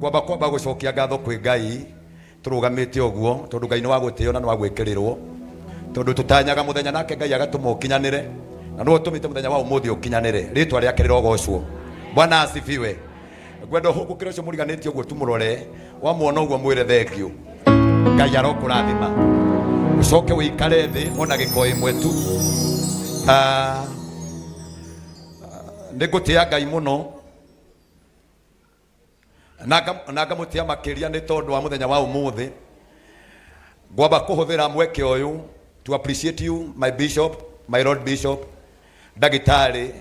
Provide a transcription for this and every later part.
kwamba gucokia ngatho kwi Ngai turugamite uguo tondu Ngai ni wa gutio na ni wa gwekerirwo tondu tutanyaga muthenya nake Ngai agatuma ukinyanire na no tumite muthenya wa umuthi ukinyanire ritwa riake rirogocwo. Bwana asifiwe. Gwendo huku kiro cio muriganite uguo tumurore wa muona uguo mwire thengio Ngai arokurathima ucoke wikare thi ona giko imwe tu. Nigutia Ngai muno naga mutia makiria ni tondu wa muthenya wa umuthi ngwamba kuhuthira mweke uyu to appreciate you my bishop, my lord bishop Dagitari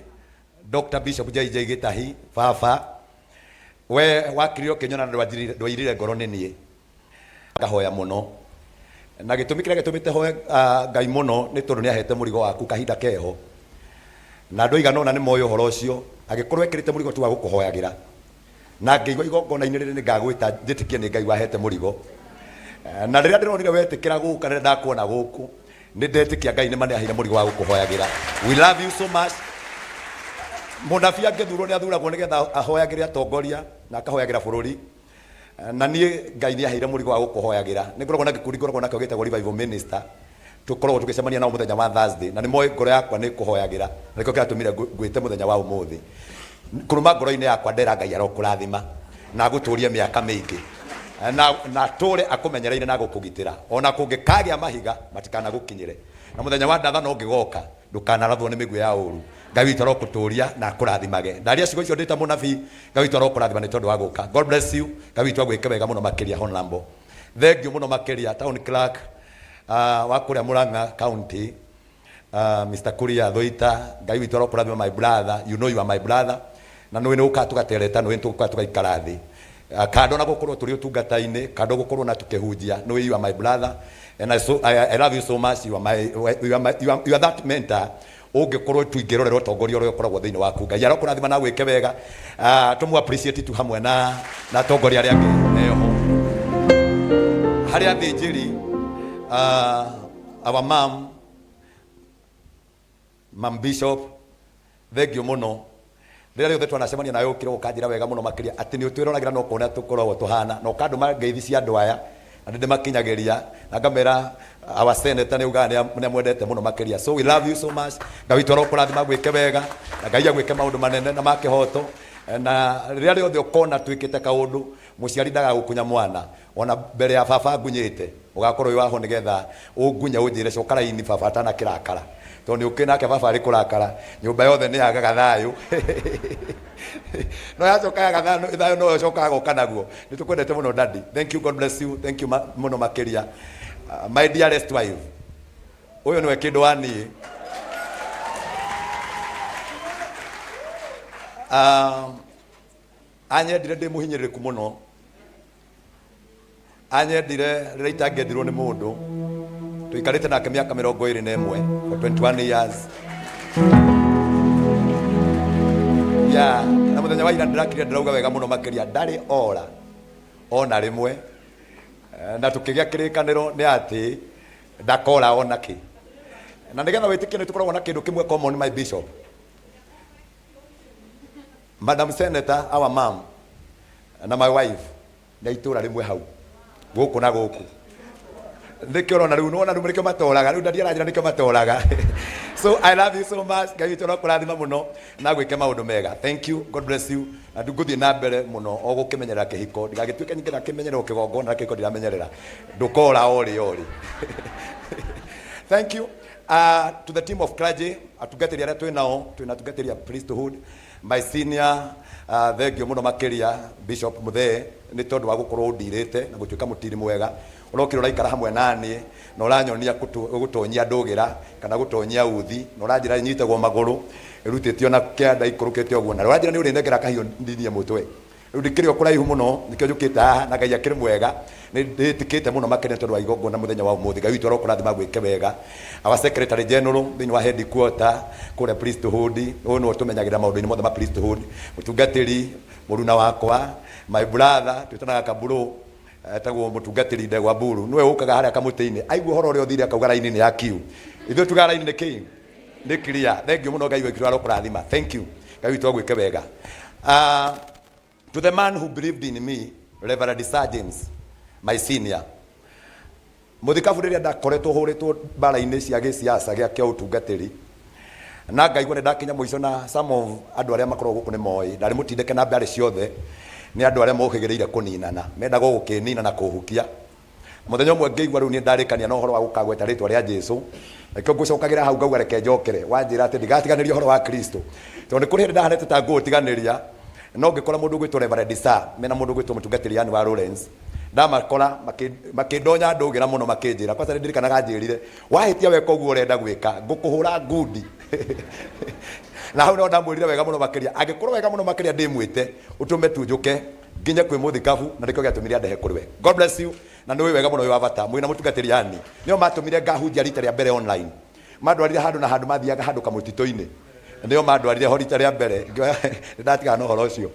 Dr. Bishop JJ Gitahi Fafa we wakirio kinyona ndwajirire ngoro ninie ngahoya muno na gitumi kira gitumite hoye Ngai muno ni tondu ni ahete murigo waku kahinda keho na ndoigana ona ni moyo horo ucio agikorwo ekirite murigo tu wa gukuhoyagira na ngeigwa igongona inĩ rĩrĩ ngagwĩta njĩtĩkie nĩ Ngai wahete mũrigo na rĩrĩa ndĩronire wetĩkĩra gũka rĩrĩa ndakuona gũkũ nĩ ndetĩkia Ngai nĩ mane aheire mũrigo wa gũkũhoyagĩra. We love you so much. Mũnabii angĩthurwo nĩ athuragwo nĩgetha ahoyagĩre atongoria na akahoyagĩra bũrũri na niĩ Ngai nĩ aheire mũrigo wa gũkũhoyagĩra. Nĩ ngoragwo na gĩkundi ngoragwo nakĩo gĩtagwo Revival Minister tukoragwo tũgĩcemania nao mũthenya wa Thursday na nĩ moĩ ngoro yakwa nĩ kũhoyagĩra na nĩkĩo kĩratũmire ngwĩte mũthenya wa ũmũthĩ kuruma ngoro-inĩ yakwa ndera Ngai arokũrathima na gũtũria mĩaka mĩingĩ na tũre akũmenyereire na gũkũgitĩra ona kũngĩkagĩa mahiga matikana gũkinyĩre na mũthenya wa ndathano ũngĩgoka ndũkanarathwo nĩ mĩguĩ ya ũru. Ngai witũ arokũtũria na akũrathimage. Ndaria ciugo icio ndĩta mũnabii Ngai witũ arokũrathima nĩ tondũ wa gũka. God bless you. Ngai witũ agwĩke wega mũno makĩria honorable. Thengiũ mũno makĩria town clerk wa kũrĩa Murang'a county Mr. Kuria Thoita. Ngai witũ arokũrathima my brother. You know you are my brother. Na nä å ka tå gatereta nä tå tå gaikara thä kando na gå korwo tå rä å tungata-inä kando gå korwo na tå kä hunjia nä you are my brother and I love you so much. You are that mentor å ngä korwo tuingä rorera å tongoria å rä a å koragwo thä inä waku. Ngai arokå rathima na gwä ke wega tå må appreciate tu hamwe na atongoria arä angä eho harä a thä njä ri our mam bishop thengio må no rĩrĩa rĩothe twanacemania nawe ũkĩra ũkanjĩra wega mũno makĩria atĩ nĩ ũtwĩroragĩra no kũrĩa tũkoragwo tũhana na ũkandũma ngeithi cia andũ aya na ndĩmakinyagĩria na ngamera our senator nĩ ugaga nĩ amwendete mũno makĩria. So we love you so much. Ngai witũ arokũrathima gwĩke wega na Ngai agwĩke maũndũ manene na ma kĩhoto na rĩrĩa rĩothe ũkona twĩkĩte kaũndũ mũciari ndagagũkunya mwana ona mbere ya baba ngunyĩte ũgakorwo wĩ waho nĩgetha ũngunya ũnjĩre coka raini baba atanakĩrakara tondũ ũkĩ nake baba arĩ kũrakara nyũmba yothe nĩ yagaga thayũ no yacoka yaga thayũ no cokaga gũka naguo. Nĩ tũkwendete mũno daddy. Thank you. God bless you. Thank you mũno makĩria. My dearest wife ũyũ nĩwe kĩndũ wa niĩ anyendire ndĩ mũhinyĩrĩrĩku mũno anyendire rĩrĩa itangĩendirwo nĩ mũndũ tuikarite nake miaka 21 for 21 years na muthenya wa ira ndirakire ndirauga wega muno makiria ndari ora ona rimwe na tukigĩa kĩrĩkanĩro nĩ atĩ ndakora ona kĩ na nĩgetha wĩtĩkie nĩ tũkoragwo na kĩndũ kĩmwe common. My bishop, Madam Senator, our mom na my wife nĩ itũra rĩmwe hau gũkũ na gũkũ ndikio rona riu nona riu mrikio matoraga riu ndadia ranjira nikio matoraga. So I love you so much. Ngai witũ arokũrathima mũno na gwĩke maũndũ mega. Thank you. God bless you. Na ndũgũthiĩ na mbere mũno o gũkĩmenyerera kĩhiko ndigagĩtuĩke nyingĩ na kĩmenyerero kĩgongona na kĩhiko ndiramenyerera ndũkora ori. Thank you to the team of clergy atungatĩri arĩa twĩnatugatĩria priesthood. My senior thengio mũno makĩria Bishop Muthee nĩ tondũ wa gũkorwo ndirĩte na gũtuĩka mũtiri mwega ũrokĩra ũraikara hamwe naniĩ na ũranyonia gũtonyia ndũgĩra kana gũtonyia uthi na ũranjĩra nyitagwo magũrũ ĩrutĩtio na kĩanda ikũrũkĩte ũguo na ũranjĩra nĩ ũrĩnengera kahiũ ndinie mũtwe rĩu ndĩkĩrĩ o kũraihu mũno nĩkĩo njũkĩte haha na Ngai akĩrĩ mwega nĩ ndĩtĩkĩte mũno makĩria tondũ wa igongona mũthenya wa ũmũthĩ. Ngai witũ arokũrathima gwĩke wega. Our Secretary General thĩinĩ wa headquarter kũrĩa priesthood ũyũ nĩwe tũmenyagĩra maũndũ-inĩ mothe ma priesthood mũtungatĩri mũruna wakwa my brother twĩtanaga Kaburu etagwo mũtungatĩri Ndegwa Mburu nĩwe ũkaga harĩa kamũtĩ-inĩ aigua ũhoro ũrĩa ũthire akauga raini nĩ ya kiu ithuĩ tugaga raini nĩ kĩĩ nĩ clear. Thengiũ mũno Ngai witũ arokũrathima. Thank you. Ngai witũ agwĩke wega. To the man who believed in me Reverend Sir James, my senior. Muthikabu riria ndakoretwo huritwo mbara-ini cia giciaca gia kia utungatiri na ngaigua ni ndakinya muico na some of andu aria makorwo guku ni moi ndari mutindike na mbari ciothe ni andu aria mokigereire kuninana mendaga gukinina na kuhukia muthenya umwe ngeigua riu ni ndarikania na uhoro wa gukagweta ritwa ria Jesu ikio ngucokagira hau ngauga reke njokere wanjira ati ndigatiganiria uhoro wa Kristo tondu kuri hindi ndahanete ta ngutiganiria no ngikora mundu gwitwo Reverend Sir mena mundu gwitwo mutungatiri yani wa Lawrence ndamakora makindonya ndugira muno makinjira kwa sababu ndirikanaga njirire wahitia weka uguo urenda gwika ngukuhura ngundi na hau no ndamwirire wega muno makiria angikorwo wega muno makiria ndimwite utume tunjuke nginya kwi Muthikabu na ndikio giatumire andehe kuriwe. God bless you na nĩ wega muno wa bata mwina mutungatiri yani nio matumire ngahunjia rita ria mbere online mandwarire handu na handu mathiaga handu kamutito-ini nio mandwarire ho rita ria mbere ndatiga no horo ucio.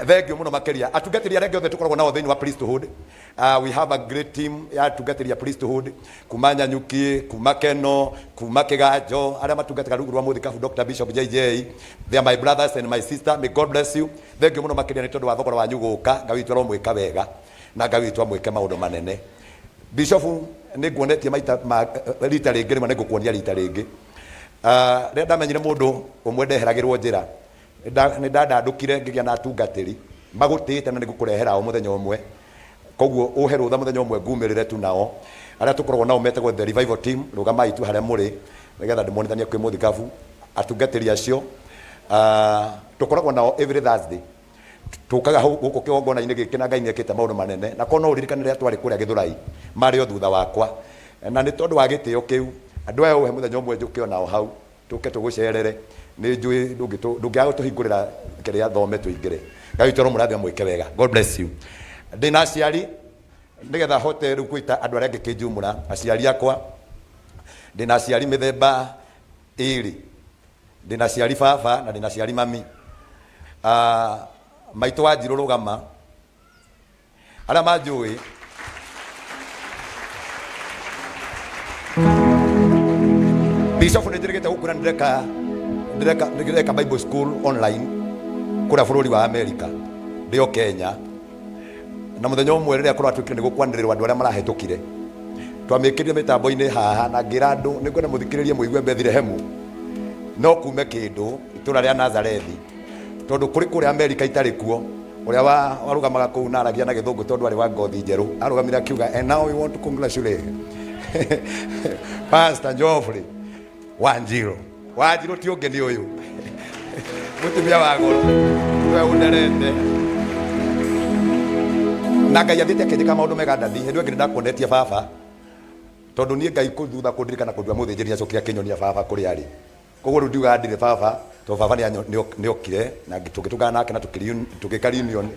Thank you muno makiria atungatiri aria othe tukoragwo nao thiini wa priesthood. We have a great team ya atungatiri ya priesthood kuma Nyanyuki kuma Keno kuma Kiganjo aria matungatira rungu rwa Muthikabu Dr. Bishop JJ. They are my brothers and my sister. May God bless you. Thank you muno makiria ni tondu wa thogora wanyu guka ngawitwa ro mwika wega na ngawitwa mwike maundu manene. Bishop ni nguonetie maita rita ringi rimwe ni ngukuonia rita ringi ria ndamenyire mundu umwe ndeheragirwo njira ni ndandandukire ngigia na atungatiri magutite na nigukurehera o muthenya umwe koguo uhe rutha muthenya umwe ngumirire tu nao aria tukoragwo nao metagwo the revival team rugamai tu haria muri nigetha ndimonithanie kwi Muthikabu atungatiri acio tukoragwo nao every Thursday tukaga guku kiongona-ini giki na Ngai niekite maundu manene na kono uririkane ria twari kuria Githurai mari o thutha wakwa na ni tondu wa gitio kiu andu aya uhe muthenya umwe njuke onao hau tuke tugucerere ni njui ndungiaga tuhingurira kiria thome tuingire Ngai toro murathia mwike wega. God bless you. Ndina aciari nigetha hote riu kwita andu aria ngikinjumura aciari akwa ndina aciari mithemba iri ndina aciari baba na ndina aciari mami. Maitu wa Njirũ Rũgama aria manjui Bishop ni njirigite gukura ndireka Bible school online kuria bururi wa America ndio Kenya na muthenya umwe riria korwo atwikire ni gukwaniririrwa andu aria marahetukire twamikirire mitambo-ini haha na ngira andu ni kwenda muthikiririe muigue Bethlehemu no kume kindu itura ria Nazarethi tondu kuri kuria America itari kuo uria warugamaga kuu na aragia na githungu tondu ari wa ngothi njeru arugamira akiuga and now we want to congratulate Pastor Geoffrey Wanjiru ti ungeni uyu mutumia wa goro we underende na Ngai athite akenjika maundu mega ndathi hindu ingi ndakuonetie baba tondu nie Ngai kuthutha kundirikana kundua muthinjiri acokire akinyonia baba kuri ari koguo riu ndiuga ndire baba to baba ni okire na tugitugana nake na tugika reunion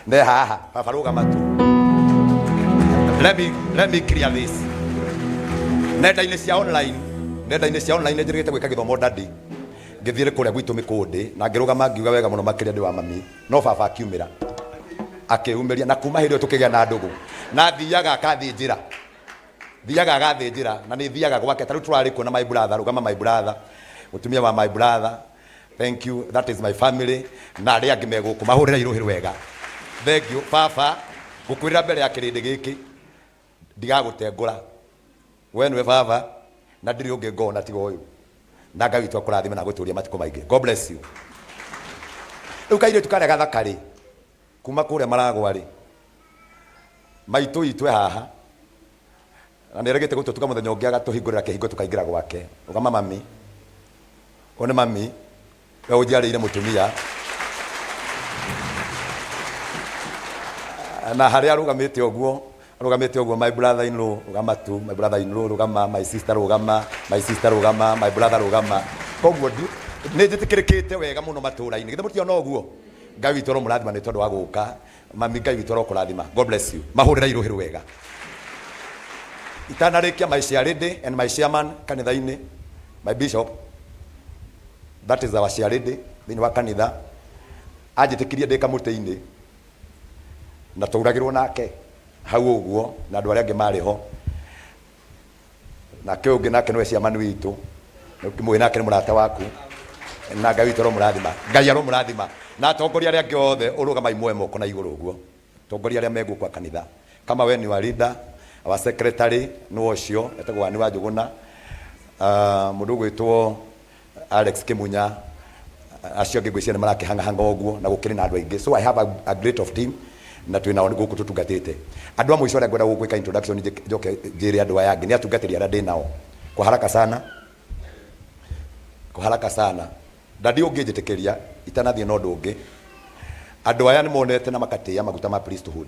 ne haha baba rugama tu. Let me clear this. Nenda-ini cia online njirigite gwika githomo ndadi ngithire kuria gwitu mikundi na ngirugama ngiuga wega muno makiria ndi wa mami no baba akiumira akiumiria na kuma hindi tukigia na ndugu na thiaga akathinjira na ni thiaga gwake tariu turari kuona my brother rugama my brother mutumia wa my brother. Thank you, that is my family na aria angi meguku mahurira iruhiru wega. Thank you baba gukwirira mbere ya kirindi giki ndigagutengura we nwe baba na ndiri ungi ngona tiga uyu na Ngai witu akurathime na guturia matiko maingi. God bless you. Riu kaire tukarega thakari kuma kuria maragwari maitu itwe haha na niregete gututuka muthenya ungi agatuhingurira kihingo tukaingira gwake ugama mami one mami we ujiarire mutumia na haria arugamite uguo my brother in law rugama tu my brother in law rugama my sister rugama my brother rugama koguo ni njitikirikite wega muno matura-ini githe mutiona uguo Ngai witu ro murathima ni tondu wa guka mami Ngai witu ro kurathima. God bless you mahurira iruhiru wega. Itanarikia my lady and my chairman kanitha-ini my bishop, that is our lady thini wa kanitha anjitikirie ndika muti-ini na tuuragirwo nake hau uguo na andu aria angi mariho na ke ungi nake nwe ciamani witu mwe nake ni murata waku na Ngai witu ro murathima Ngai aro murathima na atongoria aria angi othe urugamai mwe moko na iguru uguo tongoria aria megu kwa kanitha. Kama we ni wa leader, wa secretary no ocio etagwo ni wa Njuguna, mundu gwitwo Alex Kimunya, acio ngigwiciria ni marakihanga hanga oguo na gukiri na andu aingi. So I have a great of team na twina guku tutungatite andu amwe icora ngwenda gwika introduction njoke njire andu aya angi ni atungatiri ara ndi nao kwa haraka sana ndadi unginjitikiria itanathie no ndungi andu aya ni monete na makatia maguta ma priesthood.